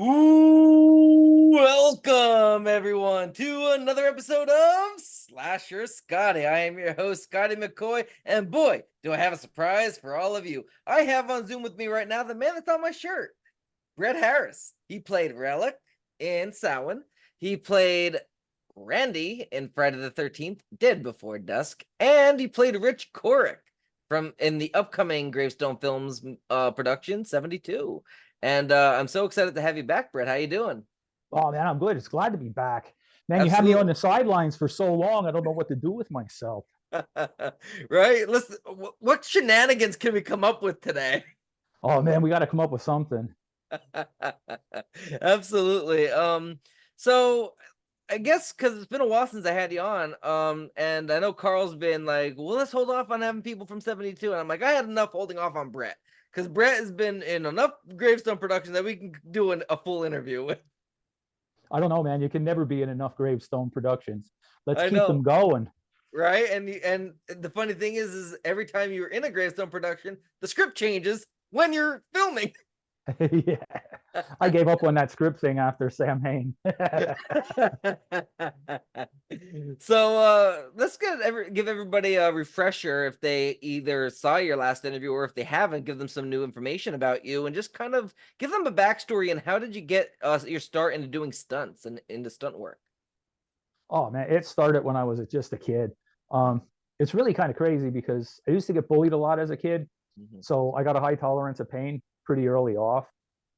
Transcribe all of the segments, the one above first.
Ooh, welcome everyone to another episode of Slasher Scotty. I am your host, Scotty McCoy, and boy, do I have a surprise for all of you. I have on Zoom with me right now the man that's on my shirt, Brett Harris. He played RelliK in Samhain. He played Randy in Friday the 13th, Dead Before Dusk, and he played Rich Korek from in the upcoming Gravestone Films production 72. And I'm so excited to have you back, Brett. How you doing? Oh man, I'm good. It's glad to be back. Man, you had me on Absolutely. the sidelines for so long. I don't know what to do with myself. Right? Listen, what shenanigans can we come up with today? Oh man, we got to come up with something. Absolutely. So I guess because it's been a while since I had you on, and I know Carl's been like, well, let's hold off on having people from 72. And I'm like, I had enough holding off on Brett because Brett has been in enough Gravestone production that we can do a full interview with. I don't know, man. You can never be in enough Gravestone productions. Let's I keep know. them going. Right? And the funny thing is every time you're in a Gravestone production, the script changes when you're filming. Yeah, I gave up on that script thing after Samhain. So let's give everybody a refresher if they either saw your last interview or if they haven't, give them some new information about you and just kind of give them a backstory and how did you get your start into doing stunts and into stunt work? Oh man, it started when I was just a kid. Um, it's really kind of crazy because I used to get bullied a lot as a kid, Mhm. so I got a high tolerance of pain pretty early off.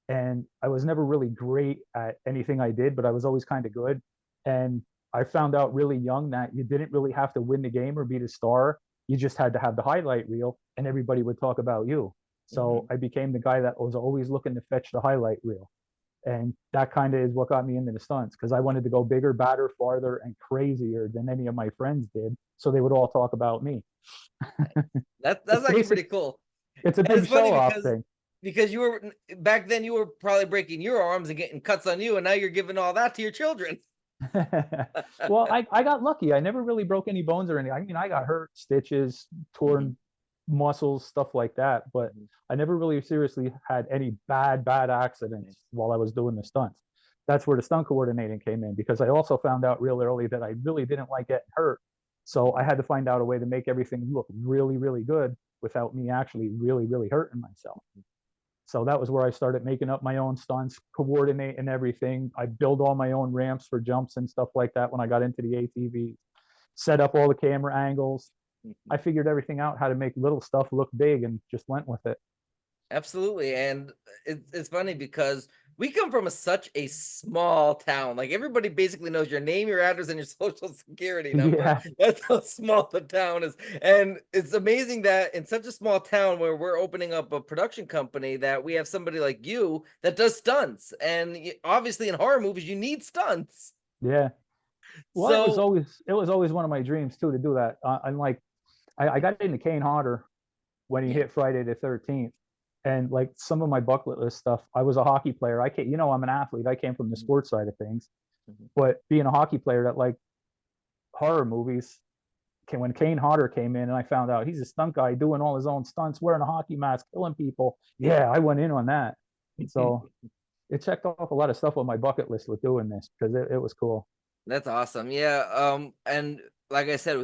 And I was never really great at anything I did, but I was always kind of good. And I found out really young that you didn't really have to win the game or be the star. You just had to have the highlight reel, and everybody would talk about you. So Mhm. I became the guy that was always looking to fetch the highlight reel. And that kind of is what got me into the stunts because I wanted to go bigger, badder, farther, and crazier than any of my friends did. So they would all talk about me. It's That's actually basic. pretty cool. It's a And big it's funny show off because thing. you were back then you were probably breaking your arms and getting cuts on you, and now you're giving all that to your children. Well, I got lucky. I never really broke any bones or anything. I mean, I got hurt, stitches, Mhm. torn muscles, stuff like that. But Mhm. I never really seriously had any bad accidents while I was doing the stunts. That's where the stunt coordinating came in because I also found out real early that I really didn't like getting hurt. So I Mhm. had to find out a way to make everything look really good without me actually really hurting myself. So that was where I started making up my own stunts, coordinating everything. I build all my own ramps for jumps and stuff like that when I got into the ATV, set up all the camera angles. I Mhm. figured everything out, how to make little stuff look big, and just went with it. Absolutely, and it's funny because we come from such a small town. Like everybody basically knows your name, your address, and your social security number. Yeah, That's how small the town is, and it's amazing that in such a small town where we're opening up a production company, that we have somebody like you that does stunts. And obviously, in horror movies, you need stunts. yeah. Well, So, it was always one of my dreams too to do that. I'm like, I got into Kane Hodder when he yeah. hit Friday the 13th. And like some of my bucket list stuff, I was a hockey player. I can't, I'm an athlete. I came from the Mhm. sports side of things, Mhm. but being a hockey player that like horror movies, when Kane Hodder came in and I found out he's a stunt guy doing all his own stunts, wearing a hockey mask, killing people. Yeah, I went in on that. So it checked off a lot of stuff on my bucket list with doing this because it was cool. That's awesome. Yeah. And like I said,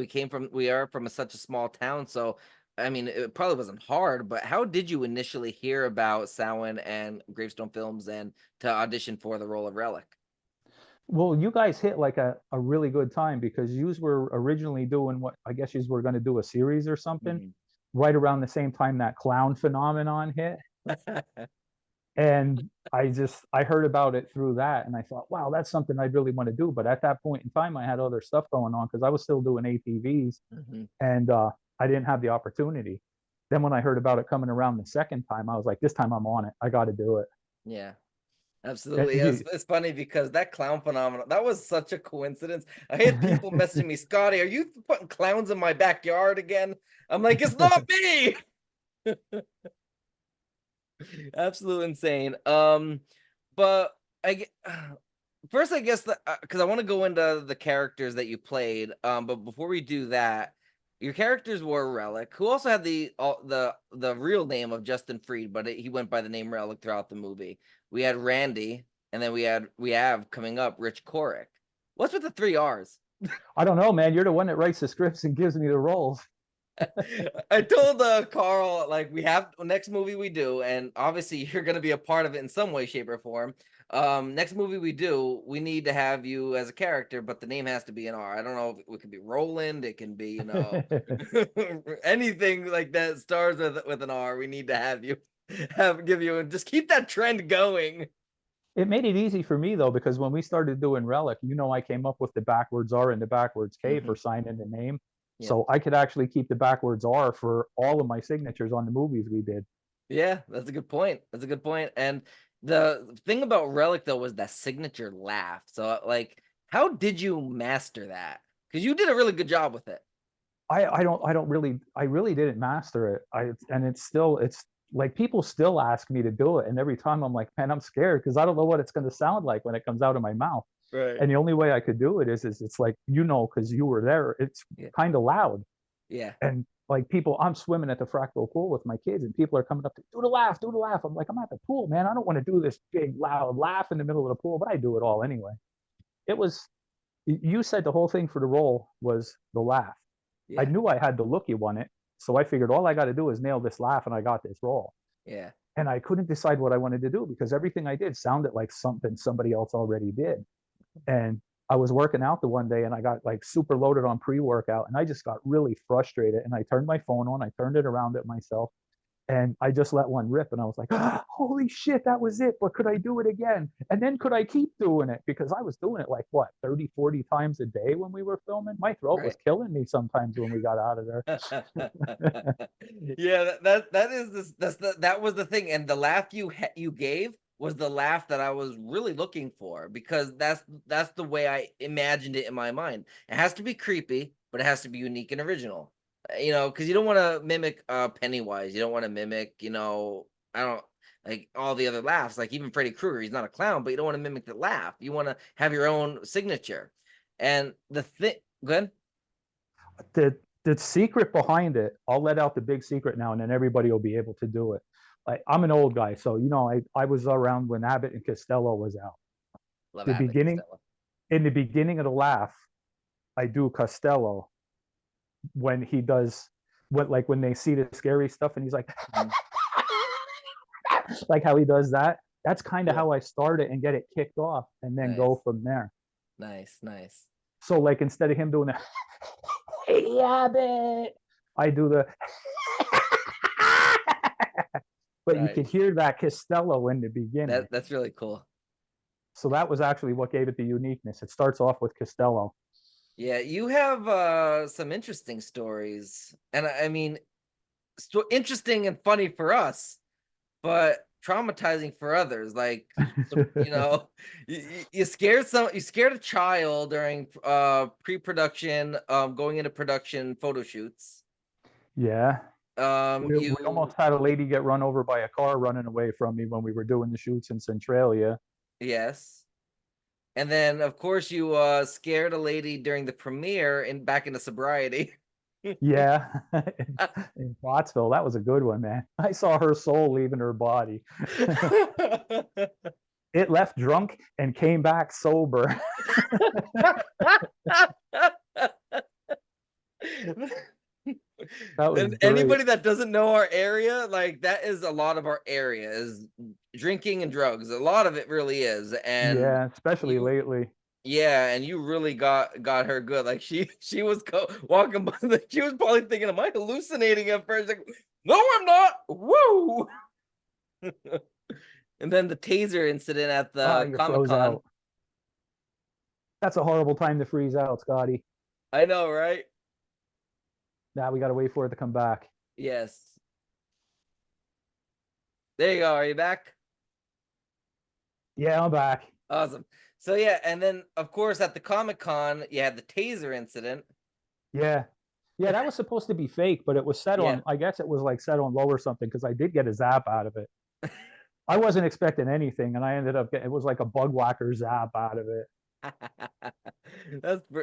we are from such a small town. So, I mean, it probably wasn't hard, but how did you initially hear about Samhain and Gravestone Films and to audition for the role of RelliK? Well, you guys hit like a really good time because you were originally doing what I guess you were going to do a series or something Mhm. right around the same time that clown phenomenon hit. And I heard about it through that and I thought, wow, that's something I'd really want to do. But at that point in time, I had other stuff going on because I was still doing ATVs Mhm. and I didn't have the opportunity. Then when I heard about it coming around the second time, I was like, this time I'm on it. I got to do it. Yeah, absolutely. And Yeah, you, it's funny because that clown phenomenon, that was such a coincidence. I had people messaging me, Scotty, are you putting clowns in my backyard again? I'm like, it's not me. Absolute insane. But I get first, I guess that because I want to go into the characters that you played. But before we do that, your characters were RelliK, who also had the real name of Justin Freed, but he went by the name RelliK throughout the movie. We had Randy. and then we have coming up Rich Korek. What's with the 3 R's? I don't know, man. You're the one that writes the scripts and gives me the roles. I told Carl, like, we have next movie we do, and obviously you're going to be a part of it in some way, shape, or form. Next movie we do, we need to have you as a character, but the name has to be an R. I don't know if it could be Roland, it can be, anything like that starts with an R. We need to have you give you and just keep that trend going. It made it easy for me though, because when we started doing RelliK, I came up with the backwards R and the backwards K for signing the name. Yeah. So I could actually keep the backwards R for all of my signatures on the movies we did. Yeah, that's a good point. That's a good point. And the thing about RelliK though was that signature laugh. So like, how did you master that? Because you did a really good job with it. I really didn't master it. It's like people still ask me to do it. And every time I'm like, man, I'm scared because I don't know what it's going to sound like when it comes out of my mouth. Right. And the only way I could do it is it's like, because you were there, it's kind of loud. Yeah. And like I'm swimming at the fractal pool with my kids and people are coming up to do the laugh, do the laugh. I'm like, I'm at the pool, man. I don't want to do this big, loud laugh in the middle of the pool, but I do it all anyway. You said the whole thing for the role was the laugh. Yeah. I knew I had the look you wanted. So I figured all I got to do is nail this laugh and I got this role. Yeah. And I couldn't decide what I wanted to do because everything I did sounded like something somebody else already did. And I was working out the one day and I got like super loaded on pre-workout and I just got really frustrated and I turned my phone on, I turned it around at myself and I just let one rip and I was like, holy shit, that was it. But could I do it again? And then could I keep doing it? Because I was doing it like what, 30, 40 times a day when we were filming. My throat was killing me sometimes when we got out of there. Yeah, that was the thing. And the laugh you gave was the laugh that I was really looking for because that's the way I imagined it in my mind. It has to be creepy, but it has to be unique and original. Because you don't want to mimic Pennywise. You don't want to mimic, I don't like all the other laughs. Like even Freddy Krueger, he's not a clown, but you don't want to mimic the laugh. You want to have your own signature. And the thing, go ahead. The secret behind it, I'll let out the big secret now, and then everybody will be able to do it. Like I'm an old guy, so I was around when Abbott and Costello was out. Love the Abbott beginning Costello. In the beginning of the laugh, I do Costello when he does when they see the scary stuff and he's like like how he does that. That's kind of how I start it and get it kicked off and then go from there. Nice. So like instead of him doing the hey Abbott, I do the but you can hear that Costello in the beginning. That's really cool. So that was actually what gave it the uniqueness. It starts off with Costello. Yeah, you have some interesting stories, and I mean, interesting and funny for us, but traumatizing for others. Like, you scared a child during pre-production, going into production photo shoots. Yeah. We almost had a lady get run over by a car running away from me when we were doing the shoots in Centralia. Yes. And then, of course, you scared a lady during the premiere and back into sobriety. Yeah, in Pottsville. That was a good one, man. I saw her soul leaving her body. It left drunk and came back sober. And anybody that doesn't know our area, like that is a lot of our area is drinking and drugs. A lot of it really is. And yeah, especially lately. Yeah, and you really got her good. Like she was walking by, she was probably thinking, "Am I hallucinating?" At first, like, "No, I'm not." Woo! And then the taser incident at the Comic-Con. That's a horrible time to freeze out, Scotty. I know, right? Now we got to wait for it to come back. Yes. There you go. Are you back? Yeah, I'm back. Awesome. So yeah, and then of course at the Comic-Con, you had the taser incident. Yeah, that was supposed to be fake, but it was set on. I guess it was like set on low or something because I did get a zap out of it. I wasn't expecting anything, and I ended up getting. It was like a bug whacker zap out of it.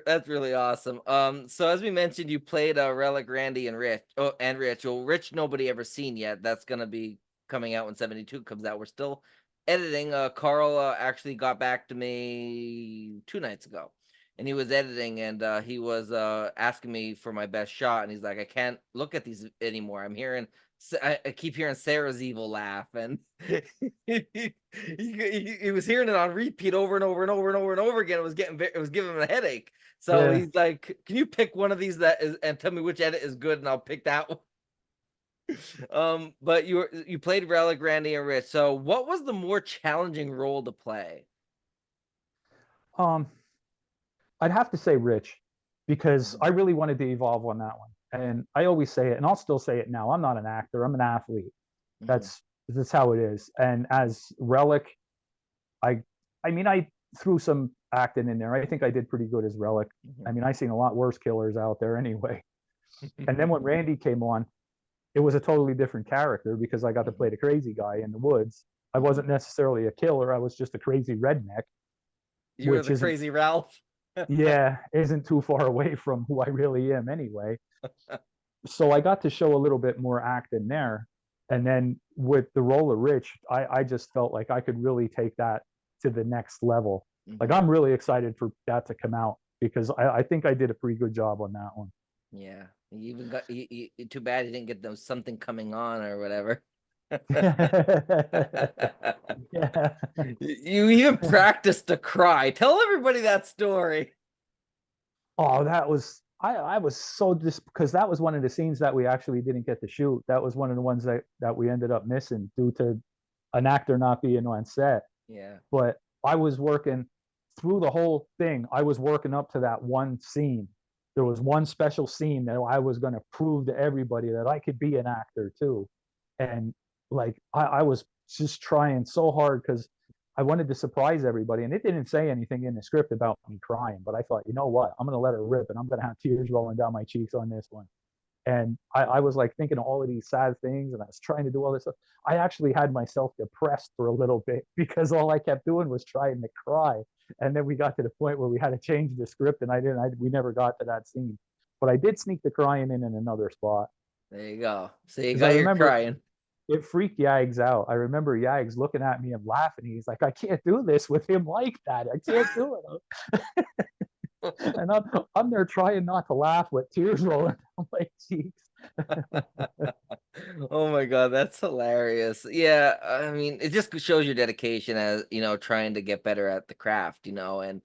That's really awesome. So as we mentioned, you played RelliK, Randy, and Rich. Oh, and Rich. Well, Rich, nobody ever seen yet. That's gonna be coming out when 72 comes out. We're still editing. Carl actually got back to me 2 nights ago, and he was editing, and he was asking me for my best shot, and he's like, I can't look at these anymore. I keep hearing Sarah's evil laugh, and he was hearing it on repeat over and over and over and over and over again. It was giving him a headache. So Yeah. he's like, "Can you pick one of these and tell me which edit is good, and I'll pick that one." But you played RelliK, Randy, and Rich. So what was the more challenging role to play? Um, I'd have to say Rich, because Mhm. I really wanted to evolve on that one. And I always say it, and I'll still say it now. I'm not an actor. I'm an athlete. Mhm. That's how it is. And as RelliK, I I mean I threw some acting in there. I think I did pretty good as RelliK. I Mhm. mean, I've seen a lot worse killers out there anyway. And then when Randy came on, it was a totally different character because I got to play Mhm. the crazy guy in the woods. I Mhm. wasn't necessarily a killer. I was just a crazy redneck, You were which the isn't, crazy Ralph. yeah, isn't too far away from who I really am anyway. So I got to show a little bit more acting there. And then with the role of Rich, I just felt like I could really take that to the next level. Like Mhm. I'm really excited for that to come out because I think I did a pretty good job on that one. Yeah. You even got too bad you didn't get them something coming on or whatever. Yeah. You even practiced to cry. Tell everybody that story. Oh, that was I was so just because that was one of the scenes that we actually didn't get to shoot. That was one of the ones that we ended up missing due to an actor not being on set. Yeah. But I was working through the whole thing. I was working up to that one scene. There was one special scene that I was going to prove to everybody that I could be an actor too. And like I was just trying so hard because I wanted to surprise everybody. And it didn't say anything in the script about me crying, but I thought, you know what? I'm going to let her rip and I'm going to have tears rolling down my cheeks on this one. And I was like thinking of all of these sad things and I was trying to do all this stuff. I actually had myself depressed for a little bit because all I kept doing was trying to cry. And then we got to the point where we had to change the script and we never got to that scene. But I did sneak the crying in another spot There you go. So you because I got your remember crying. it freaked Yags out. I remember Yags looking at me and laughing. He's like, I can't do this with him like that. I can't do it. And I'm there trying not to laugh with tears rolling down my cheeks. Oh my God, that's hilarious. Yeah, I mean, it just shows your dedication as, trying to get better at the craft, and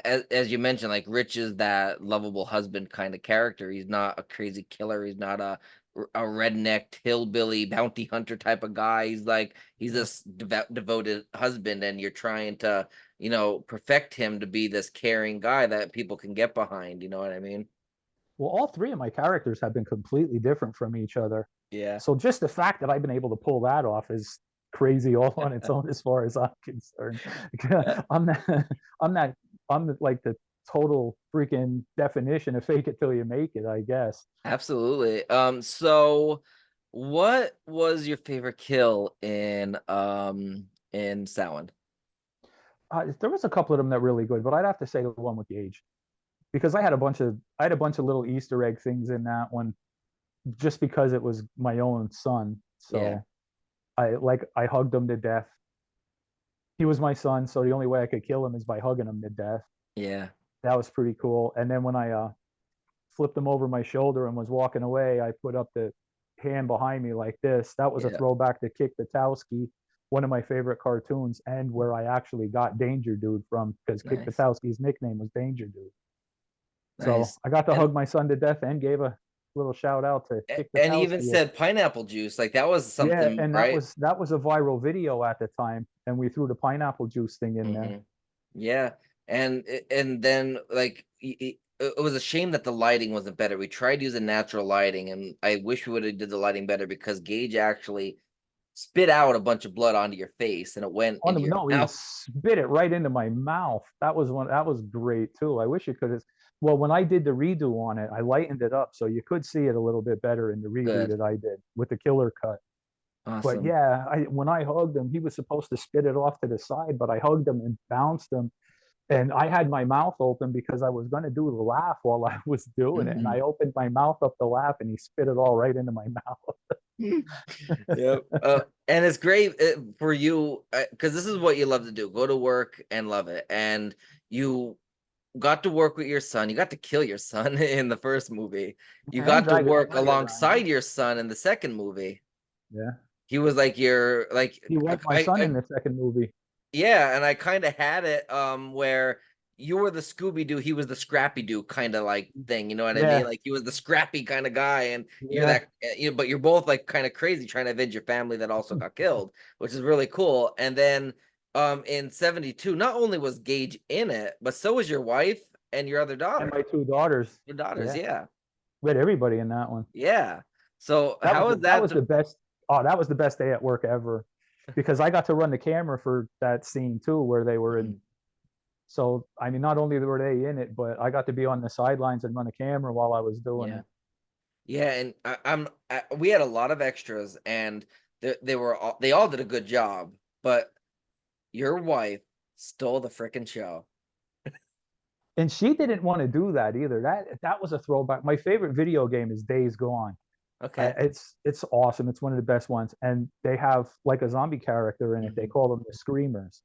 as you mentioned, like Rich is that lovable husband kind of character. He's not a crazy killer. He's not a redneck hillbilly bounty hunter type of guy. He's Yeah. this devoted husband, and you're trying to, perfect him to be this caring guy that people can get behind. You know what I mean? Well, all three of my characters have been completely different from each other. Yeah. So just the fact that I've been able to pull that off is crazy all on its own as far as I'm concerned. I'm not, I'm not, like the total freaking definition of fake it till you make it, I guess. Absolutely. So what was your favorite kill in Samhain? There was a couple of them that were really good, but I'd have to say the one with Gage because I had a bunch of little Easter egg things in that one just because it was my own son. Yeah. So I hugged him to death. He was my son, so the only way I could kill him is by hugging him to death. Yeah. That was pretty cool. And then when I flipped him over my shoulder and was walking away, I put up the hand behind me like this. That was a Yeah. throwback to Kick Butowski, one of my favorite cartoons, and where I actually got Danger Dude from because Kick Nice. Butowski's nickname was Danger Dude. So Nice. I got to And hug my son to death and gave a little shout out to Kick and he even Butowski. said pineapple juice. Like that was Yeah, something, and right? that was a viral video at the time, and we threw the pineapple juice thing in there. Hmm. Yeah. And then like it was a shame that the lighting wasn't better. We tried using natural lighting, and I wish we would have did the lighting better because Gage actually spit out a bunch of blood onto your face and it went On the into your no, he mouth. spit it right into my mouth. That was great too. I wish you could have. Well, when I did the redo on it, I lightened it up so you could see it a little bit better in the redo Good. that I did with the killer cut. But Awesome. yeah, when I hugged him, he was supposed to spit it off to the side, but I hugged him and bounced him, And I had my mouth open because I was going to do the laugh while I was doing it. And I opened my mouth up to laugh and he spit it all right into my mouth. Yep. And it's great for you because this is what you love to do. Go to work and love it. And you got to work with your son. You got to kill your son in the first movie. You And got to drag his work body around. alongside your son in the second movie. Yeah. He was like your like He was my son in the second movie. yeah, and I kind of had it where you were the Scooby Doo, he was the Scrappy Doo kind of like thing, you know what I mean? Yeah. Like he was the scrappy kind of guy, and you're Yeah. that, but you're both like kind of crazy trying to avenge your family that also got killed, which is really cool. And then in 72, not only was Gage in it, but so was your wife and your other And daughter. my two daughters. Your daughters, Yeah. yeah. We had everybody in that one. Yeah. So That was how is that that was the best. Oh, that was the best day at work ever, because I got to run the camera for that scene too, where they were in. So I mean, not only were they in it, but I got to be on the sidelines and run a camera while I was doing Yeah. it. Yeah, and we had a lot of extras, and they all did a good job, but your wife stole the freaking show. And she didn't want to do that either. That was a throwback. My favorite video game is Days Gone. Okay. It's awesome. It's one of the best ones, and they have like a zombie character in it. They call them the Screamers,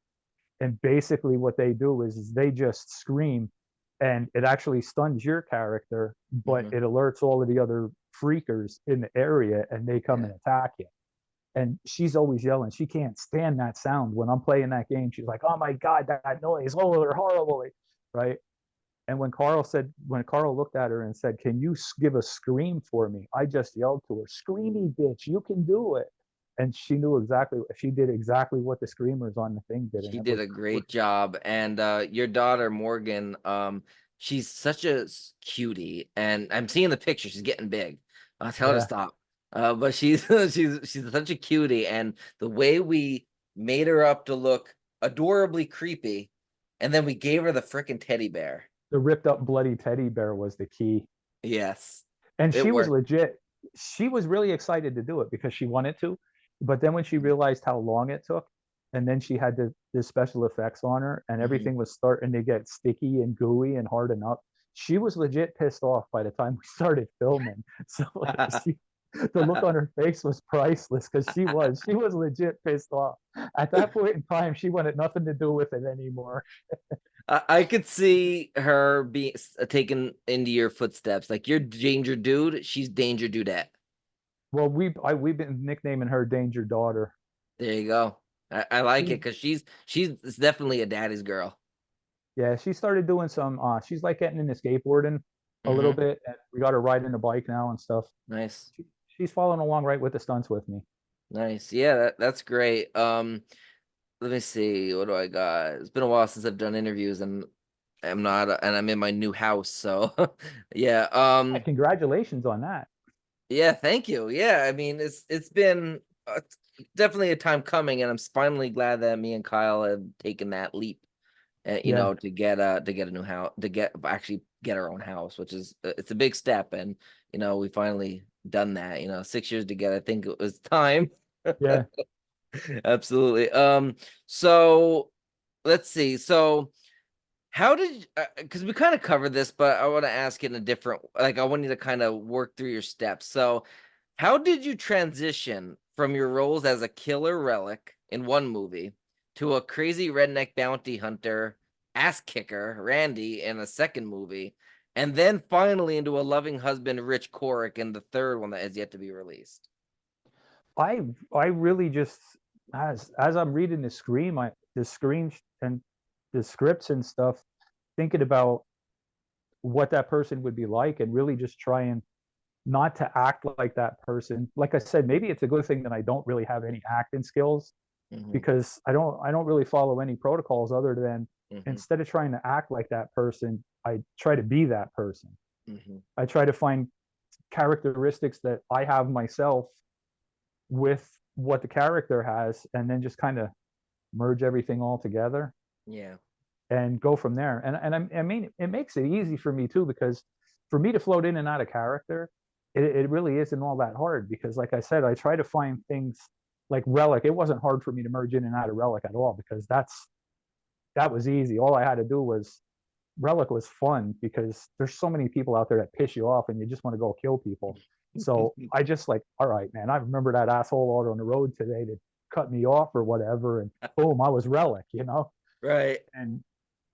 and basically what they do is they just scream, and it actually stuns your character, but Mhm. it alerts all of the other freakers in the area, and they come Yeah. and attack you. And she's always yelling. She can't stand that sound when I'm playing that game. She's like, "Oh my god, that noise! Oh, they're horrible!" Right? And when Carl looked at her and said, "Can you give a scream for me?" I just yelled to her, "Screamy bitch, you can do it!" And she knew exactly. She did exactly what the screamers on the thing did, and She it did was a great job. And your daughter Morgan, she's such a cutie, and I'm seeing the picture. She's getting big. I'll tell her to yeah. stop. But she's she's such a cutie, and the way we made her up to look adorably creepy, and then we gave her the freaking teddy bear. The ripped up bloody teddy bear was the key, Yes, and it she was worked. legit. She was really excited to do it because she wanted to, but then when she realized how long it took, and then she had the special effects on her, and Mhm. everything was starting to get sticky and gooey and harden up. She was legit pissed off by the time we started filming. So she, the look on her face was priceless because she was legit pissed off. At that point in time, she wanted nothing to do with it anymore. I could see her being taken into your footsteps. Like you're Danger Dude, she's Danger Dudette. Well, we've been nicknaming her Danger Daughter. There you go. I like She it because she's definitely a daddy's girl. Yeah, she started doing some. She's like getting into skateboarding a little Mm-hmm. bit, and we got her riding the bike now and stuff. Nice, She's following along right with the stunts with me. nice. Yeah, that's great. Let me see. What do I got? It's been a while since I've done interviews, and I'm in my new house. So, yeah. Yeah, congratulations on that. Yeah. Thank you. Yeah. I mean, it's been definitely a time coming, and I'm finally glad that me and Kyle have taken that leap. Yeah, To get a new house, to get actually get our own house, which is it's a big step, and we finally done that. 6 years together, I think it was time. yeah. Absolutely. So let's see. So how did because we kind of covered this, but I want to ask it in a different, like I want you to kind of work through your steps. So how did you transition from your roles as a killer relic in one movie to a crazy redneck bounty hunter, ass kicker, Randy in a second movie, and then finally into a loving husband, Rich Korek, in the third one that has yet to be released? I I really just as I'm reading the screen and the scripts and stuff, thinking about what that person would be like, and really just trying not to act like that person. Like I said, maybe it's a good thing that I don't really have any acting skills, Hmm. because I don't really follow any protocols other than, Hmm. instead of trying to act like that person, I try to be that person. Hmm. I try to find characteristics that I have myself with what the character has, and then just kind of merge everything all together Yeah. and go from there. I mean, it makes it easy for me too, because for me to float in and out of character, it really isn't all that hard, because like I said, I try to find things like RelliK. It wasn't hard for me to merge in and out of RelliK at all, because that was easy. All I had to do was RelliK was fun because there's so many people out there that piss you off and you just want to go kill people. So I just like, all right, man, I remember that asshole out on the road today that cut me off or whatever, and boom, I was RelliK, you know. Right.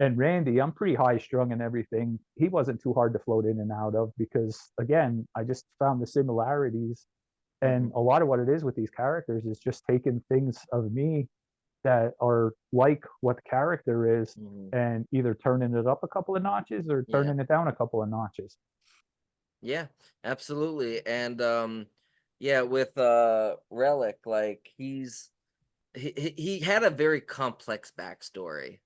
And Randy, I'm pretty high strung and everything. He wasn't too hard to float in and out of because again, I just found the similarities. And a lot of what it is with these characters is just taking things of me that are like what the character is and either turning it up a couple of notches or turning it down a couple of notches. Yeah, absolutely. And yeah, with RelliK, like he had a very complex backstory.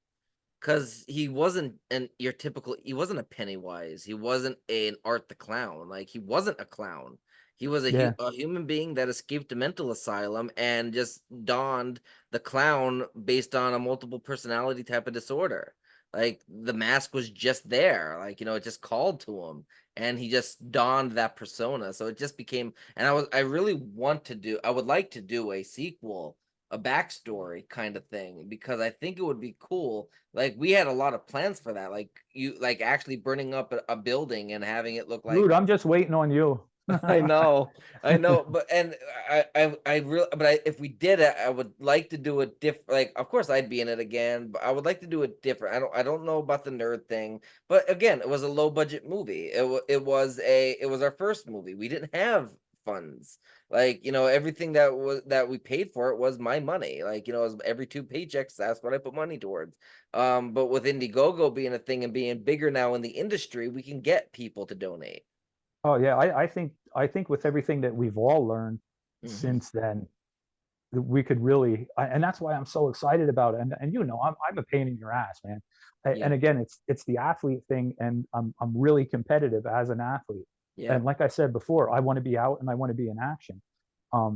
Because he wasn't he wasn't a Pennywise. He wasn't an Art the Clown. Like, he wasn't a clown. He was Yeah. a human being that escaped a mental asylum and just donned the clown based on a multiple personality type of disorder. Like, the mask was just there. Like, it just called to him. And he just donned that persona. So it just became, and I really I would like to do a sequel, a backstory kind of thing, because I think it would be cool. Like, we had a lot of plans for that, like actually burning up a building and having it look like Dude, I'm just waiting on you. I know, but and I really, but if we did it, I would like to do it different. Like, of course, I'd be in it again, but I would like to do it different. I don't know about the nerd thing, but again, it was a low budget movie. It was our first movie. We didn't have funds. Like, everything that we paid for it was my money. Like, it was every 2 paychecks. That's what I put money towards. But with Indiegogo being a thing and being bigger now in the industry, we can get people to donate. Oh yeah, I think with everything that we've all learned since then, we could really, and that's why I'm so excited about it. And I'm a pain in your ass, man. Yeah. And again, it's the athlete thing, and I'm really competitive as an athlete. Yeah. And like I said before, I want to be out and I want to be in action.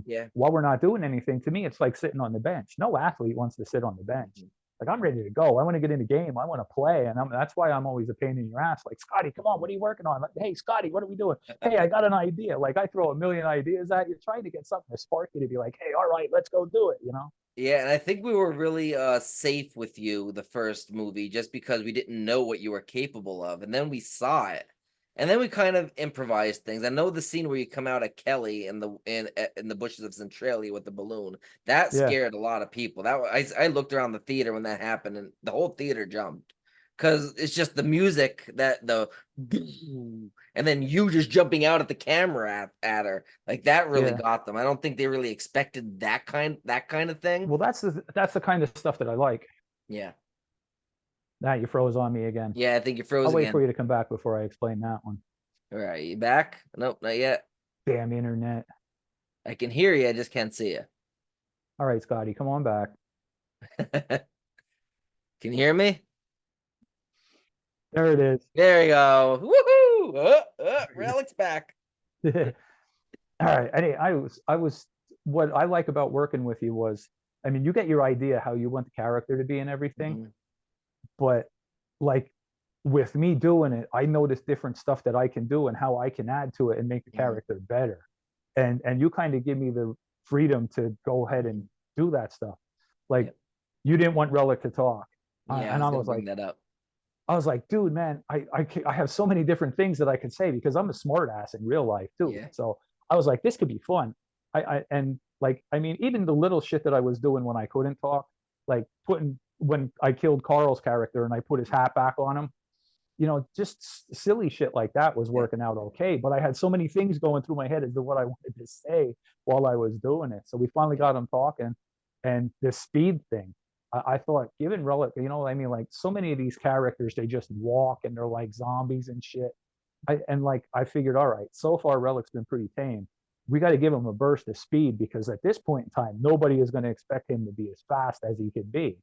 Yeah. While we're not doing anything, to me, it's like sitting on the bench. No athlete wants to sit on the bench. Like, I'm ready to go. I want to get in the game. I want to play, and that's why I'm always a pain in your ass. Like, Scotty, come on, what are you working on? Like, hey, Scotty, what are we doing? Hey, I got an idea. Like, I throw a million ideas at you, trying to get something to spark you to be like, hey, all right, let's go do it. Yeah, and I think we were really safe with you the first movie just because we didn't know what you were capable of, and then we saw it. And then we kind of improvised things. I know the scene where you come out at Kelly in the bushes of Centralia with the balloon. That Yeah, scared a lot of people. I looked around the theater when that happened, and the whole theater jumped because it's just the music and then you just jumping out at the camera at her, like, that really yeah. got them. I don't think they really expected that kind of thing. Well, that's the kind of stuff that I like. Yeah, Now you froze on me again. yeah. I think you froze I'll wait for again. you to come back before I explain that one. All right, you back? Nope, not yet. Damn internet. I can hear you. I just can't see you. All right, Scotty, come on back. Can you hear me? There it is. There you go. Woohoo! RelliK's back. All right. I was what I like about working with you was, I mean, you get your idea how you want the character to be and everything, but like with me doing it, I notice different stuff that I can do and how I can add to it and make the character better. And you kind of give me the freedom to go ahead and do that stuff. Like, you didn't want RelliK to talk. Yeah, And I I was gonna was bring like, that up. dude, man, I have so many different things that I could say because I'm a smart ass in real life too. Yeah. So I was like, this could be fun. And like, I mean, even the little shit that I was doing when I couldn't talk, like when I killed Carl's character and I put his hat back on him, just silly shit like that was working out okay. But I had so many things going through my head as to what I wanted to say while I was doing it. So we finally got him talking, and the speed thing. I thought, given RelliK, I mean, like, so many of these characters, they just walk and they're like zombies and shit. I figured, all right, so far RelliK's been pretty tame. We got to give him a burst of speed because at this point in time, nobody is going to expect him to be as fast as he could be.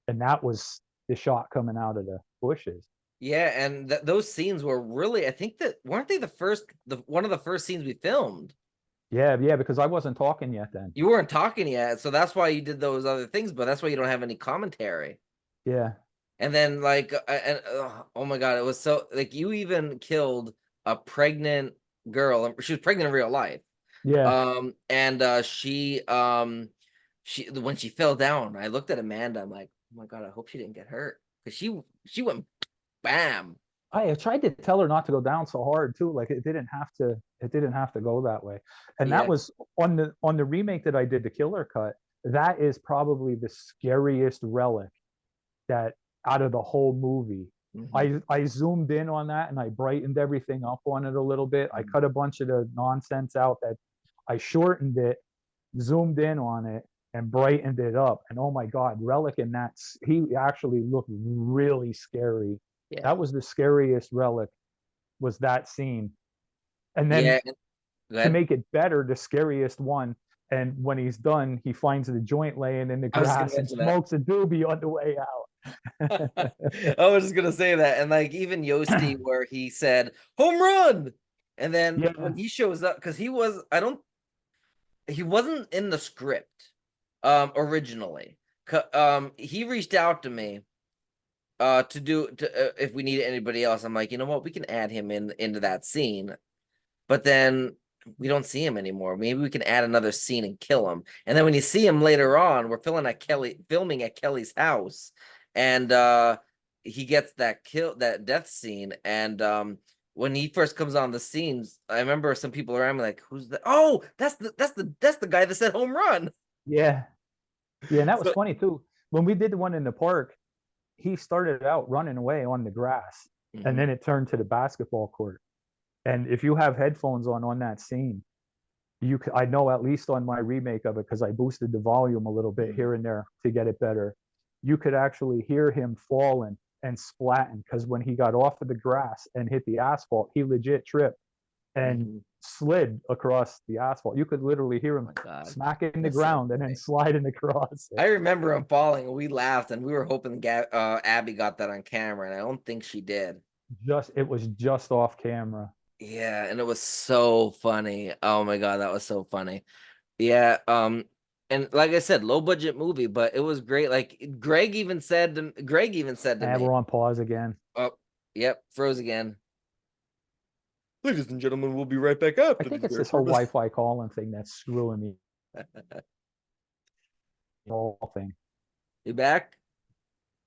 And that was the shot coming out of the bushes. Yeah, and those scenes were really, I think, that weren't they one of the first scenes we filmed. Yeah, because I wasn't talking yet then. You weren't talking yet, so that's why you did those other things, but that's why you don't have any commentary. Yeah. And then, like, oh my God, it was so, like, you even killed a pregnant girl. She was pregnant in real life. Yeah. And she when she fell down, I looked at Amanda. I'm like, Oh my god, I hope she didn't get hurt because she went bam. I tried to tell her not to go down so hard too. Like it didn't have to go that way. And that Yeah. was on the remake that I did, the Killer Cut. That is probably the scariest relic that out of the whole movie. Mhm. I zoomed in on that and I brightened everything up on it a little bit. I cut a bunch of the nonsense out that I shortened it, zoomed in on it, and brightened it up. And oh my God, RelliK in that, he actually looked really scary. Yeah. That was the scariest RelliK, was that scene. And then Yeah. Go to ahead. make it better, the scariest one, and when he's done, he finds the joint laying in the I was just gonna grass and mention that. smokes a doobie on the way I out. was just gonna say that, and like even Yosti, where he said home run, and then Yeah, when he shows up, because he wasn't in the script, originally. He reached out to me, to do to if we needed anybody else. I'm like, you know what, we can add him into that scene, but then we don't see him anymore. Maybe we can add another scene and kill him. And then when you see him later on, we're filming at Kelly's house, and he gets that death scene. And when he first comes on the scenes, I remember some people around me like, "Who's that? Oh, that's the guy that said home run." yeah, yeah. And that was So, funny too. When we did the one in the park, he started out running away on the grass, and mhm. then it turned to the basketball court. And if you have headphones on that scene, I know at least on my remake of it, because I boosted the volume a little bit Mhm. here and there to get it better, you could actually hear him falling and splatting, because when he got off of the grass and hit the asphalt, he legit tripped and Mhm. slid across the asphalt. You could literally hear Oh him my god, smacking the that's so ground and then funny. sliding across it. I remember him falling, and we laughed, and we were hoping Abby got that on camera, and I don't think she did. It was just off camera. Yeah, and it was so funny. Oh my god, that was so funny. Yeah, and like I said, low budget movie, but it was great. Like Greg even said to And me, we're on pause again. "Oh, yep, froze again." Ladies and gentlemen, we'll be right back I after think these it's very this whole short. Wi-Fi calling thing that's screwing me. The whole thing. You back?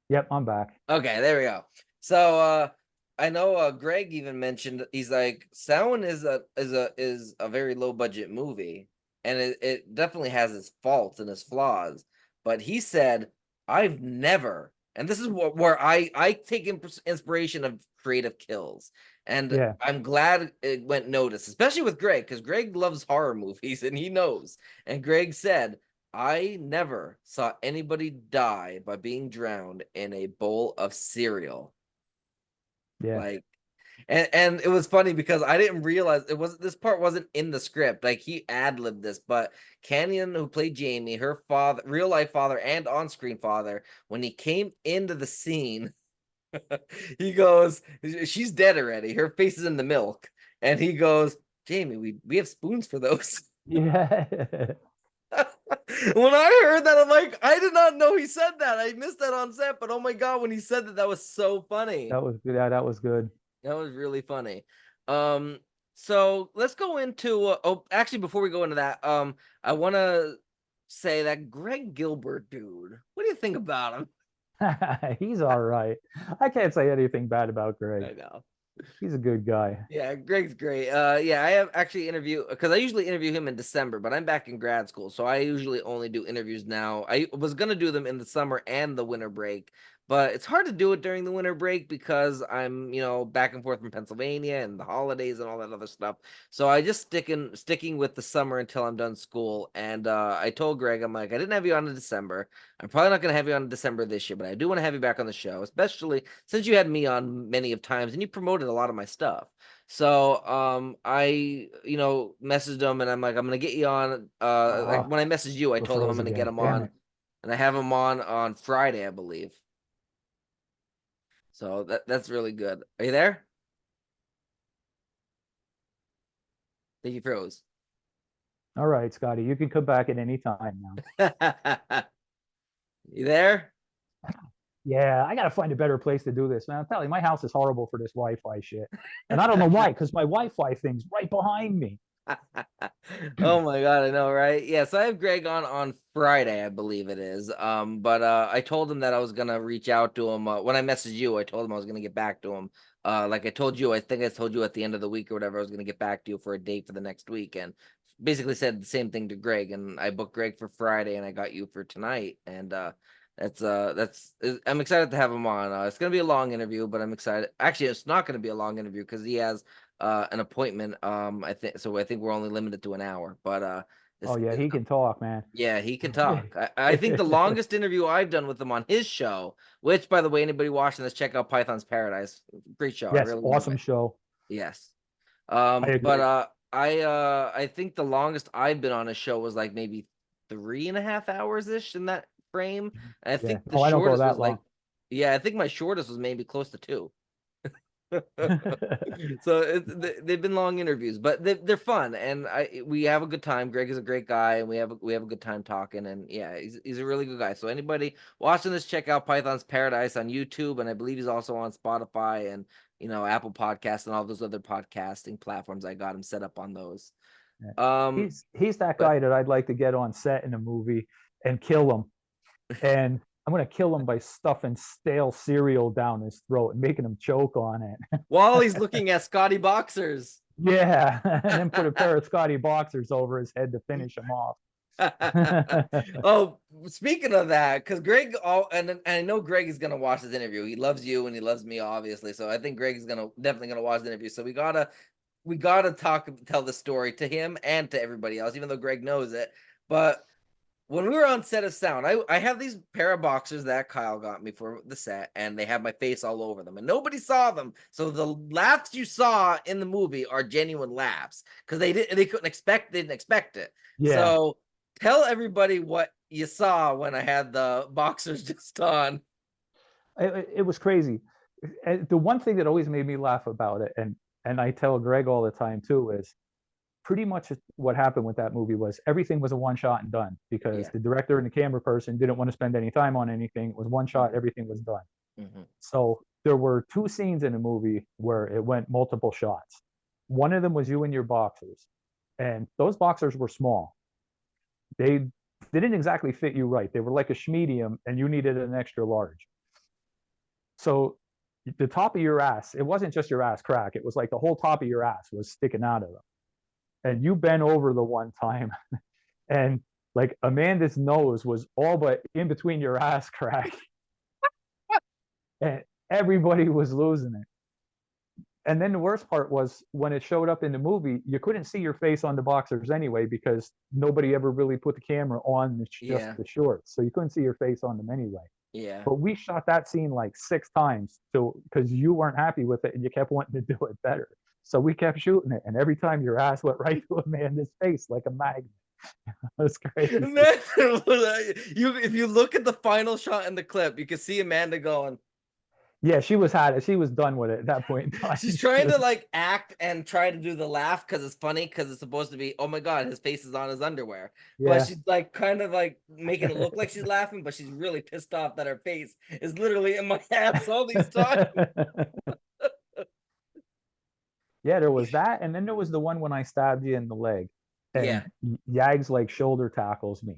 Yep, I'm back. Okay, there we go. So I know Greg even mentioned, he's like, Sound is a very low budget movie, and it definitely has its faults and its flaws. But he said, I've never, and this is where I take inspiration of creative kills. And Yeah, I'm glad it went noticed, especially with Greg, because Greg loves horror movies and he knows. And Greg said, I never saw anybody die by being drowned in a bowl of cereal. yeah. Like, and it was funny because I didn't realize this part wasn't in the script. Like he ad-libbed this, but Canyon, who played Jamie, her father, real life father and on-screen father, when he came into the scene, he goes, she's dead already. Her face is in the milk. And he goes, Jamie, we have spoons for those. Yeah. When I heard that, I'm like, I did not know he said that. I missed that on set, but oh my god, when he said that, that was so funny. That was good. Yeah, that was good. That was really funny. Um, so let's go into oh, actually, before we go into that, I want to say that Greg Gilbert, dude, what do you think about him? He's all right. I can't say anything bad about Greg. I know. He's a good guy. Yeah, Greg's great. Yeah, I have actually interview because I usually interview him in December, but I'm back in grad school, so I usually only do interviews now. I was gonna do them in the summer and the winter break, but it's hard to do it during the winter break because I'm, back and forth from Pennsylvania and the holidays and all that other stuff. So I just sticking with the summer until I'm done school. And I told Greg, I'm like, I didn't have you on in December. I'm probably not gonna have you on in December this year, but I do want to have you back on the show, especially since you had me on many of times and you promoted a lot of my stuff. So I messaged him and I'm like, I'm gonna get you on. Like Oh, when I messaged you, I we're told him I'm froze gonna get again. him Damn on, it. and I have him on Friday, I believe. So that's really good. Are you there? I think you froze. All right, Scotty, you can come back at any time now. You there? Yeah, I gotta find a better place to do this, man. I'm telling you, my house is horrible for this Wi-Fi shit. And I don't know why, because my Wi-Fi thing's right behind me. Oh my god, I know, right? Yeah, so I have Greg on Friday, I believe it is. But I told him that I was gonna reach out to him when I messaged you. I told him I was gonna get back to him. Like I told you, I think I told you at the end of the week or whatever, I was gonna get back to you for a date for the next week, and basically said the same thing to Greg. And I booked Greg for Friday, and I got you for tonight. And I'm excited to have him on. It's gonna be a long interview, but I'm excited. Actually, it's not gonna be a long interview because he has an appointment. I think we're only limited to an hour, but Oh yeah, he can talk, man. yeah, he can talk. I think the longest interview I've done with him on his show, which by the way, anybody watching this, check out Python's Paradise. Great show. I Yes, really love awesome it. show. Yes. I agree. But I think the longest I've been on a show was like maybe 3.5 hours ish in that frame. And I Yeah. think the Oh, I don't go shortest was that like, long. yeah, I think my shortest was maybe close to 2. So they've been long interviews, but they're fun, and we have a good time. Greg is a great guy, and we have a good time talking. And yeah, he's a really good guy. So anybody watching this, check out Python's Paradise on YouTube, and I believe he's also on Spotify and Apple Podcasts and all those other podcasting platforms. I got him set up on those. Yeah. Um, He's that but guy that I'd like to get on set in a movie and kill him. And I'm gonna kill him by stuffing stale cereal down his throat and making him choke on it. while he's looking at Scotty boxers. Yeah, and then put a pair of Scotty boxers over his head to finish him off. Oh, speaking of that, because Greg, and I know Greg is gonna watch this interview. He loves you and he loves me, obviously. So I think Greg is definitely gonna watch the interview. So we gotta tell the story to him and to everybody else, even though Greg knows it. But when we were on set of sound, I have these pair of boxers that Kyle got me for the set, and they have my face all over them, and nobody saw them. So the laughs you saw in the movie are genuine laughs because they didn't expect it. Yeah, So tell everybody what you saw when I had the boxers just on. it was crazy. The one thing that always made me laugh about it, and I tell Greg all the time too, is pretty much what happened with that movie was everything was a one shot and done because Yeah. the director and the camera person didn't want to spend any time on anything. It was one shot, everything was done. Mm-hmm. So there were 2 scenes in the movie where it went multiple shots. One of them was you in your boxers, and those boxers were small. They didn't exactly fit you right. They were like a schmedium, and you needed an extra large. So the top of your ass, it wasn't just your ass crack. It was like the whole top of your ass was sticking out of them. And you bent over the one time, and like Amanda's nose was all but in between your ass crack, and everybody was losing it. And then the worst part was when it showed up in the movie, you couldn't see your face on the boxers anyway because nobody ever really put the camera on just Yeah. the shorts, so you couldn't see your face on them anyway. Yeah. But we shot that scene like 6 times, so because you weren't happy with it and you kept wanting to do it better. So we kept shooting it, and every time your ass went right to Amanda's face like a magnet. That's crazy. Man, if you look at the final shot in the clip, you can see Amanda going. Yeah, she was had it. She was done with it at that point in time. She's trying to like act and try to do the laugh because it's funny because it's supposed to be, oh my god, his face is on his underwear. Yeah. But she's like kind of like making it look like she's laughing, but she's really pissed off that her face is literally in my ass all these times. Yeah, there was that, and then there was the one when I stabbed you in the leg, and Yags like shoulder tackles me.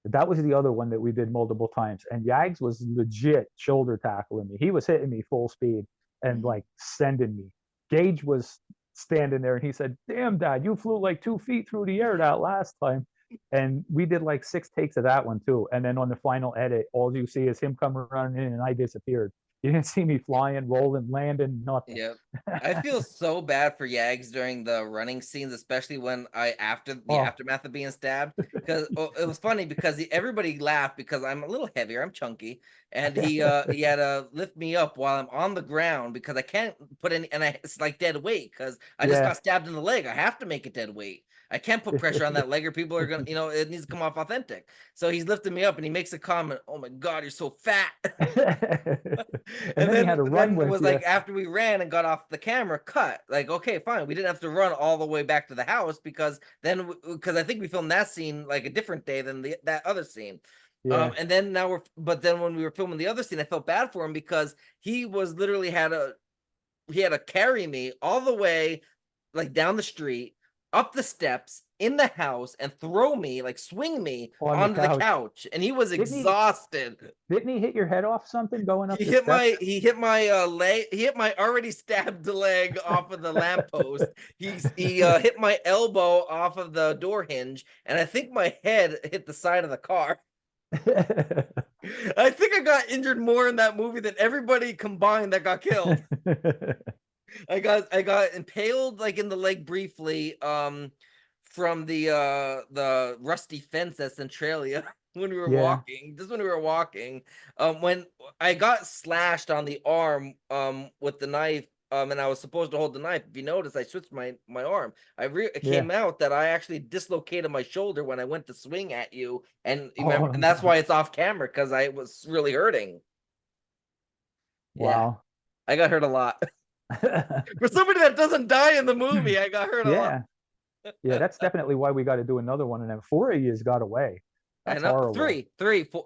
That was the other one that we did multiple times, and Yags was legit shoulder tackling me. He was hitting me full speed and like sending me. Gage was standing there, and he said, "Damn, Dad, you flew like 2 feet through the air that last time." And we did like 6 takes of that one too. And then on the final edit, all you see is him coming running in, and I disappeared. You didn't see me flying, rolling, landing, nothing. Yep. I feel so bad for Yags during the running scenes, especially when after the aftermath of being stabbed. Because it was funny because everybody laughed because I'm a little heavier, I'm chunky, and he had to lift me up while I'm on the ground because I can't put any, and it's like dead weight because I just got stabbed in the leg. I have to make it dead weight. I can't put pressure on that leg or people are gonna, it needs to come off authentic. So he's lifting me up and he makes a comment, "Oh my god, you're so fat." and then he had to run with it was like after we ran and got off the camera, cut. Like, okay, fine. We didn't have to run all the way back to the house because I think we filmed that scene like a different day than that other scene. Yeah. And then but then when we were filming the other scene, I felt bad for him because he was literally had to carry me all the way like down the street up the steps in the house and throw me, like swing me On the onto the couch. couch, and he was Didn't he exhausted. didn't he hit your head off something going up He the hit steps? my leg. He hit my already stabbed leg off of the lamppost. He hit my elbow off of the door hinge, and I think my head hit the side of the car. I think I got injured more in that movie than everybody combined that got killed. I got impaled like in the leg briefly, from the rusty fence at Centralia when we were Yeah. walking. Just when we were walking. When I got slashed on the arm with the knife, and I was supposed to hold the knife. If you notice, I switched my arm. It Yeah. came out that I actually dislocated my shoulder when I went to swing at you, and remember, Oh and that's no. why it's off camera, because I was really hurting. Yeah, Wow. I got hurt a lot. For somebody that doesn't die in the movie, I got hurt a lot. Yeah. Yeah, that's definitely why we got to do another one. And then 4 years got away. I That's know. horrible. Three, four,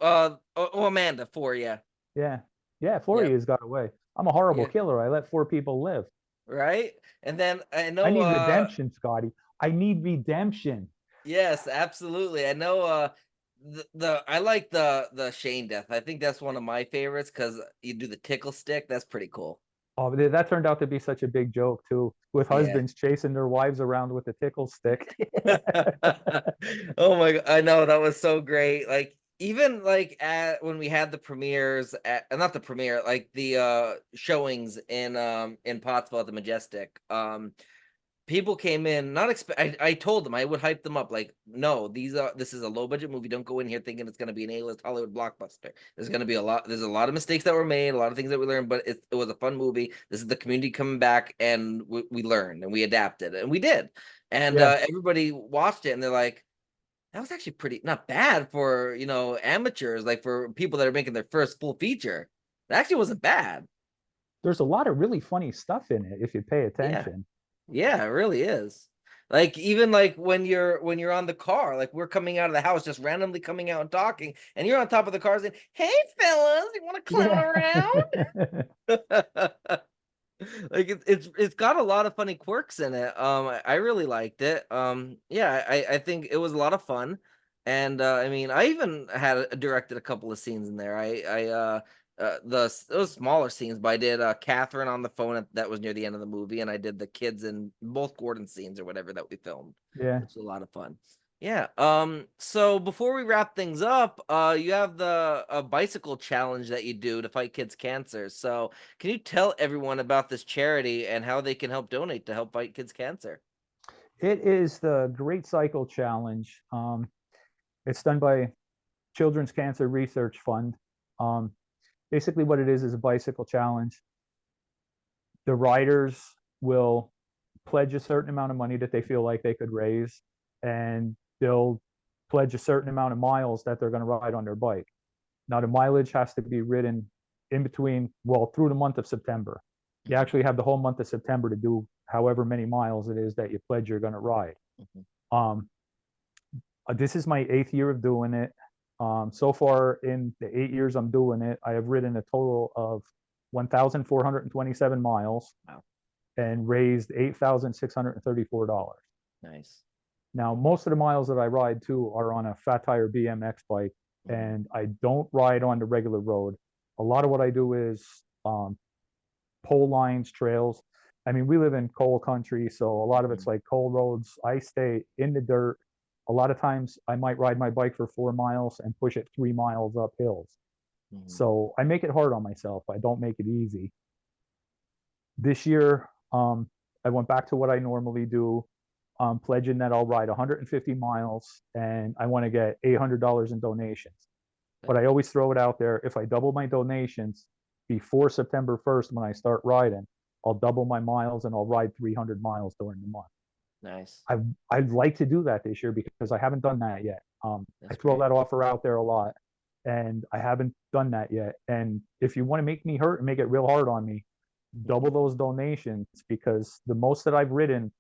Amanda, four, yeah. Yeah. Yeah, 4 Yep. years got away. I'm a horrible Yeah. killer. I let 4 people live. Right. And then I I know, need redemption, Scotty. I need redemption. yes, absolutely. I know, the I like the Shane death. I think that's one of my favorites because you do the tickle stick. That's pretty cool. Oh, that turned out to be such a big joke too, with Yeah. husbands chasing their wives around with a tickle stick. Oh my god, I know that was so great. Like even like at when we had the premieres at not the premiere, like the showings in Pottsville at the Majestic. People came in not expect. I told them I would hype them up. Like, no, this is a low budget movie. Don't go in here thinking it's going to be an A-list Hollywood blockbuster. There's going to be a lot. There's a lot of mistakes that were made, a lot of things that we learned, but it was a fun movie. This is the community coming back, and we learned and we adapted, and we did. And Yeah, everybody watched it, and they're like, that was actually pretty not bad for amateurs, like for people that are making their first full feature. It actually wasn't bad. there's a lot of really funny stuff in it if you pay Yeah. attention. Yeah, it really is. Like even like when you're on the car, like we're coming out of the house, just randomly coming out and talking, and you're on top of the car saying, "Hey fellas, you want to clown Yeah. around?" Like it's got a lot of funny quirks in it. I really liked it. Yeah, I think it was a lot of fun, and I mean, I even had directed a couple of scenes in there. Those smaller scenes, but I did Catherine on the phone that was near the end of the movie, and I did the kids in both Gordon scenes or whatever that we filmed, Yeah. which was a lot of fun. Yeah. So before we wrap things up, you have the bicycle challenge that you do to fight kids' cancer. So can you tell everyone about this charity and how they can help donate to help fight kids' cancer? It is the Great Cycle Challenge. It's done by Children's Cancer Research Fund. Um, Basically, what it is a bicycle challenge. The riders will pledge a certain amount of money that they feel like they could raise, and they'll pledge a certain amount of miles that they're going to ride on their bike. Now, the mileage has to be ridden in between, well, through the month of September. You actually have the whole month of September to do however many miles it is that you pledge you're going to ride. Mhm. Um, this is my 8th year of doing it. So far, in the 8 years I'm doing it, I have ridden a total of 1,427 miles Wow. and raised $8,634. Nice. Now, most of the miles that I ride too are on a fat tire BMX bike, Mhm. and I don't ride on the regular road. A lot of what I do is pole lines, trails. I mean, we live in coal country, so a lot of it's Mhm. like coal roads. I stay in the dirt. A lot of times I might ride my bike for 4 miles and push it 3 miles up hills. Mhm. So I make it hard on myself. I don't make it easy. This year, I went back to what I normally do, pledging that I'll ride 150 miles and I want to get $800 in donations. But I always throw it out there. If I double my donations before September 1st, when I start riding, I'll double my miles and I'll ride 300 miles during the month. Nice. I'd like to do that this year because I haven't done that yet. I That's throw great. that offer out there a lot, and I haven't done that yet. And if you want to make me hurt and make it real hard on me, double those donations, because the most that I've ridden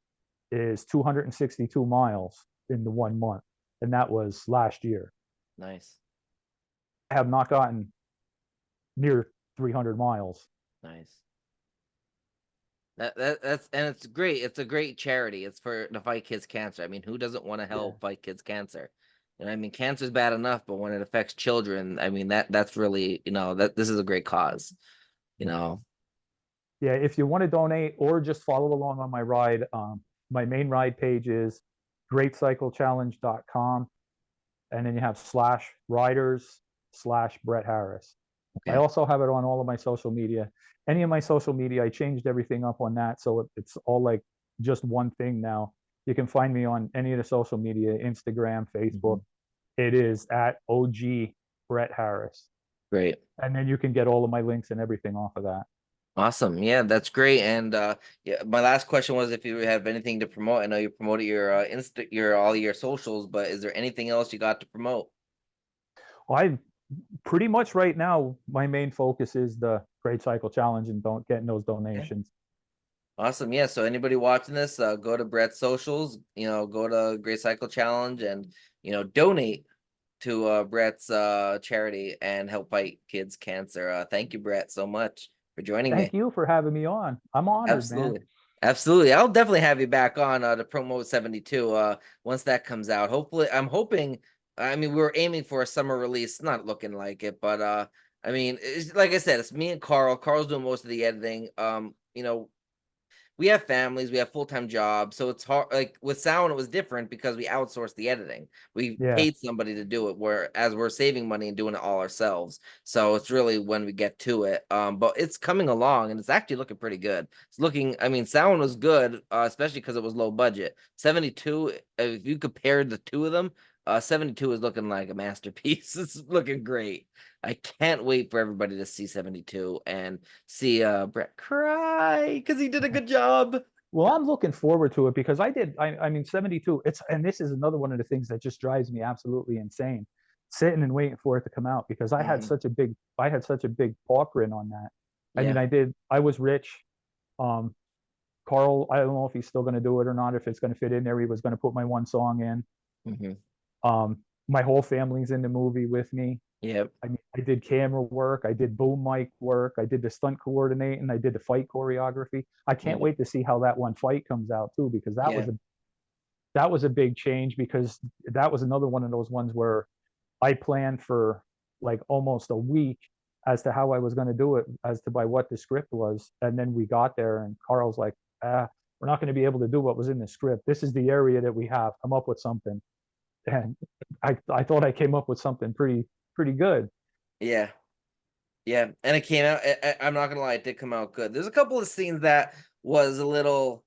is 262 miles in the 1 month, and that was last year. Nice. I have not gotten near 300 miles. Nice. That's and it's great. It's a great charity. It's for to fight kids cancer. I mean, who doesn't want to Yeah. help fight kids cancer? You know, I mean, cancer's bad enough, but when it affects children, I mean that's really, that this is a great cause. You know. Yeah, if you want to donate or just follow along on my ride, my main ride page is greatcyclechallenge.com. And then you have /riders/Brett Harris. I Okay. also have it on all of my social media. Any of my social media, I changed everything up on that. So it's all like just one thing now. You can find me on any of the social media, Instagram, Facebook. Mhm. It is at OG Brett Harris. Great. And then you can get all of my links and everything off of that. Awesome. Yeah, that's great. And yeah, my last question was if you have anything to promote. I know you promoted your your all your socials, but is there anything else you got to promote? Well, I pretty much right now, my main focus is the Great Cycle Challenge and don't getting those Yeah. donations. Awesome. Yeah. So anybody watching this, go to Brett's socials, go to Great Cycle Challenge and, donate to Brett's charity and help fight kids cancer. Thank you, Brett, so much for joining me. Thank you for having me on. I'm honored, man. Absolutely. Absolutely. I'll definitely have you back on to promote 72 once that comes out. Hopefully, I'm hoping, I mean, we were aiming for a summer release, not looking like it, but I mean, like I said, it's me and Carl. Carl's doing most of the editing. We have families, we have full-time jobs, so it's hard. Like with sound, it was different because we outsourced the editing. We Yeah. paid somebody to do it, whereas we're saving money and doing it all ourselves. So it's really when we get to it. But it's coming along and it's actually looking pretty good. It's looking, I mean, sound was good, especially because it was low budget. 72, if you compared the two of them, 72 is looking like a masterpiece. It's looking great. I can't wait for everybody to see 72 and see Brett cry because he did a good job. Well, I'm looking forward to it because I mean, 72, and this is another one of the things that just drives me absolutely insane, sitting and waiting for it to come out because Mhm. I had such a big paw print on that. I mean, Yeah. I was Rich. Um, Carl, I don't know if he's still going to do it or not, if it's going to fit in there. He was going to put my one song in. Hmm. My whole family's in the movie with me. Yep. I mean, I did camera work, I did boom mic work, I did the stunt coordinating, I did the fight choreography. I can't Yep. wait to see how that one fight comes out too, because Yeah. that was a big change because that was another one of those ones where I planned for like almost a week as to how I was going to do it, as to by what the script was, and then we got there, and Carl's like, we're not going to be able to do what was in the script. This is the area that we have. Come up with something, and I thought I came up with something pretty good. Yeah. Yeah. And it came out. I'm not gonna lie, it did come out good. There's a couple of scenes that was a little,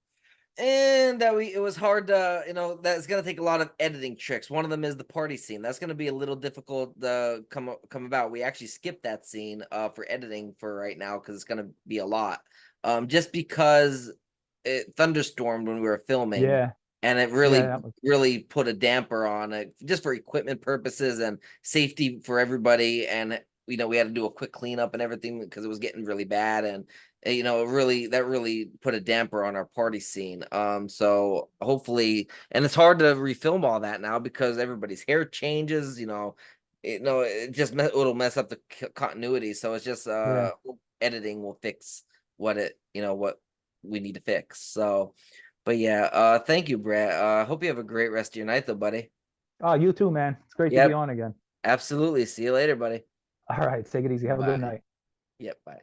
and it was hard to, that's gonna take a lot of editing tricks. One of them is the party scene. That's gonna be a little difficult to come about. We actually skipped that scene for editing for right now because it's gonna be a lot. Just because it thunderstormed when we were filming, Yeah, and it yeah, really that was really put a damper on it just for equipment purposes and safety for everybody. And we had to do a quick cleanup and everything because it was getting really bad. And that really put a damper on our party scene. So hopefully, and it's hard to refilm all that now because everybody's hair changes. It'll mess up the continuity. So it's just yeah. editing will fix what we need to fix. So, but yeah, thank you, Brett. Hope you have a great rest of your night, though, buddy. Oh, you too, man. It's great to be Yep, on again. absolutely. See you later, buddy. All right, take it easy. Have a good Bye. night. Yep, bye.